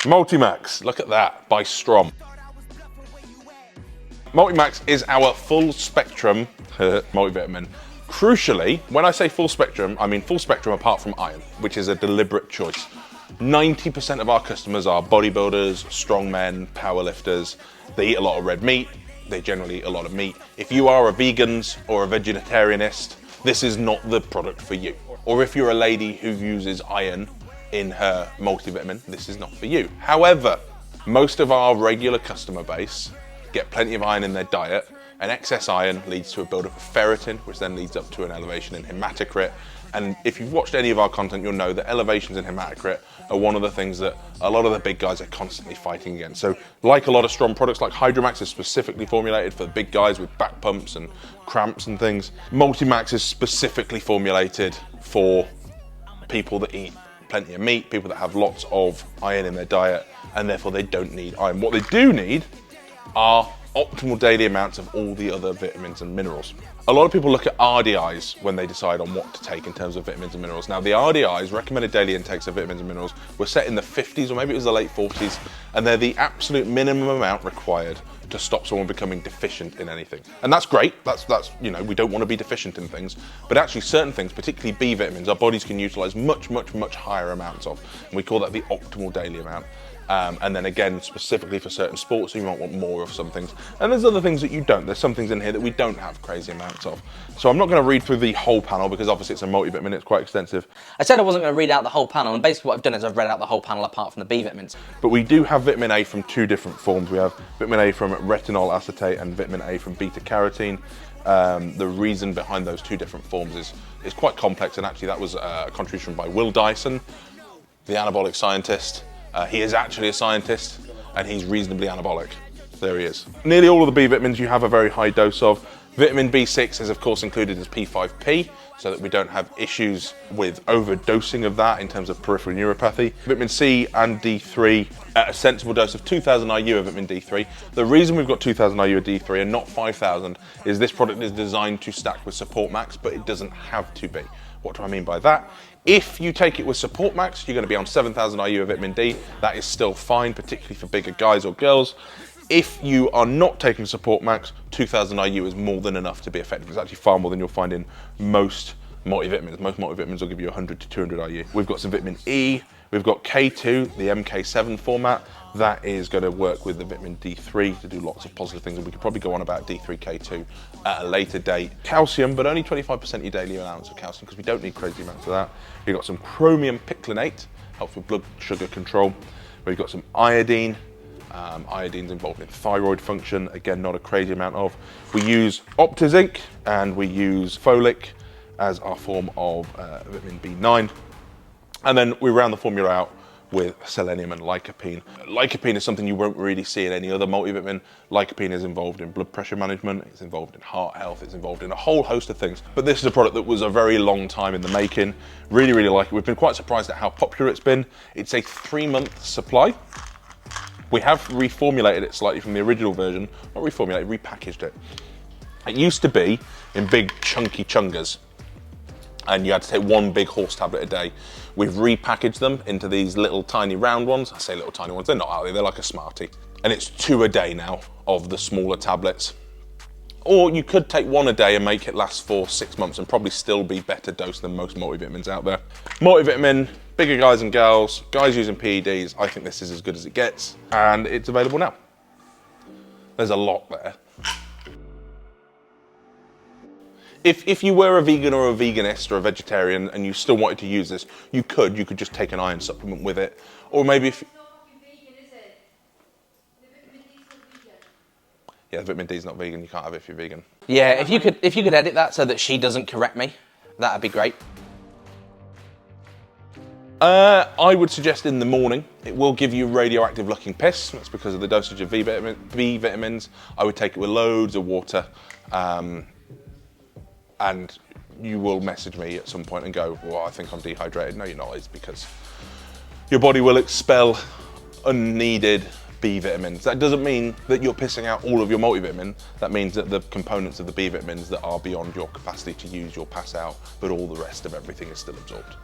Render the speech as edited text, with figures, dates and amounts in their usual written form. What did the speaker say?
Multimax, look at that, by Strom. Multimax is our full spectrum multivitamin. Crucially, when I say full spectrum, I mean full spectrum apart from iron, which is a deliberate choice. 90% of our customers are bodybuilders, strongmen, powerlifters. They eat a lot of red meat. They generally eat a lot of meat. If you are a vegan or a vegetarianist, this is not the product for you. Or if you're a lady who uses iron in her multivitamin, this is not for you. However, most of our regular customer base get plenty of iron in their diet, and excess iron leads to a buildup of ferritin, which then leads up to an elevation in hematocrit. And if you've watched any of our content, you'll know that elevations in hematocrit are one of the things that a lot of the big guys are constantly fighting against. So like a lot of strong products, like Hydromax is specifically formulated for the big guys with back pumps and cramps and things. Multimax is specifically formulated for people that eat plenty of meat, people that have lots of iron in their diet, and therefore they don't need iron. What they do need are optimal daily amounts of all the other vitamins and minerals. A lot of people look at RDIs when they decide on what to take in terms of vitamins and minerals. Now the RDIs, recommended daily intakes of vitamins and minerals, were set in the 50s, or maybe it was the late 40s, and they're the absolute minimum amount required to stop someone becoming deficient in anything. And that's great, that's you know, we don't want to be deficient in things, but actually certain things, particularly B vitamins, our bodies can utilize much higher amounts of, and we call that the optimal daily amount. And then again, specifically for certain sports, you might want more of some things. And there's other things that you don't. There's some things in here that we don't have crazy amounts of. So I'm not going to read through the whole panel because obviously it's a multivitamin, it's quite extensive. I said I wasn't going to read out the whole panel, and basically what I've done is I've read out the whole panel apart from the B vitamins. But we do have vitamin A from two different forms. We have vitamin A from retinol acetate and vitamin A from beta carotene. The reason behind those two different forms is quite complex, and actually that was a contribution by Will Dyson, the anabolic scientist. He is actually a scientist, and he's reasonably anabolic. There he is. Nearly all of the B vitamins you have a very high dose of. Vitamin B6 is of course included as P5P, so that we don't have issues with overdosing of that in terms of peripheral neuropathy. Vitamin C and D3 at a sensible dose of 2000 IU of vitamin D3. The reason we've got 2000 IU of D3 and not 5000 is this product is designed to stack with Support Max, but it doesn't have to be. What do I mean by that? If you take it with Support Max, you're going to be on 7000 IU of vitamin D. That is still fine, particularly for bigger guys or girls. If you are not taking Support Max, 2000 IU is more than enough to be effective. It's actually far more than you'll find in most multivitamins. Most multivitamins will give you 100 to 200 IU. We've got some vitamin E. We've got K2, the MK7 format. That is going to work with the vitamin D3 to do lots of positive things, and we could probably go on about D3, K2 at a later date. Calcium, but only 25% of your daily allowance of calcium, because we don't need crazy amounts of that. We've got some chromium piclinate, helps with blood sugar control. We've got some iodine. Iodine's involved in thyroid function, again, not a crazy amount of. We use OptiZinc and we use folic as our form of vitamin B9. And then we round the formula out with selenium and lycopene. Lycopene is something you won't really see in any other multivitamin. Lycopene is involved in blood pressure management, it's involved in heart health, it's involved in a whole host of things. But this is a product that was a very long time in the making. Really like it. We've been quite surprised at how popular it's been. It's a 3-month supply. We have reformulated it slightly from the original version. Not reformulated, repackaged it. It used to be in big chunky chungas, and you had to take one big horse tablet a day. We've repackaged them into these little tiny round ones. I say little tiny ones, they're not out there, they're like a Smartie. And it's 2 a day now of the smaller tablets. Or you could take 1 a day and make it last for 6 months and probably still be better dose than most multivitamins out there. Multivitamin, bigger guys and girls, guys using PEDs, I think this is as good as it gets, and it's available now. There's a lot there. If you were a vegan or a veganist or a vegetarian and you still wanted to use this, you could just take an iron supplement with it. Or maybe if... It's not fucking vegan, is it? The vitamin D is not vegan. Yeah, the vitamin D is not vegan, you can't have it if you're vegan. Yeah, if you could edit that so that she doesn't correct me, that'd be great. I would suggest in the morning. It will give you radioactive looking piss. That's because of the dosage of B vitamins. I would take it with loads of water. And you will message me at some point and go, well, I think I'm dehydrated. No, you're not. It's because your body will expel unneeded B vitamins. That doesn't mean that you're pissing out all of your multivitamin. That means that the components of the B vitamins that are beyond your capacity to use, you'll pass out, but all the rest of everything is still absorbed.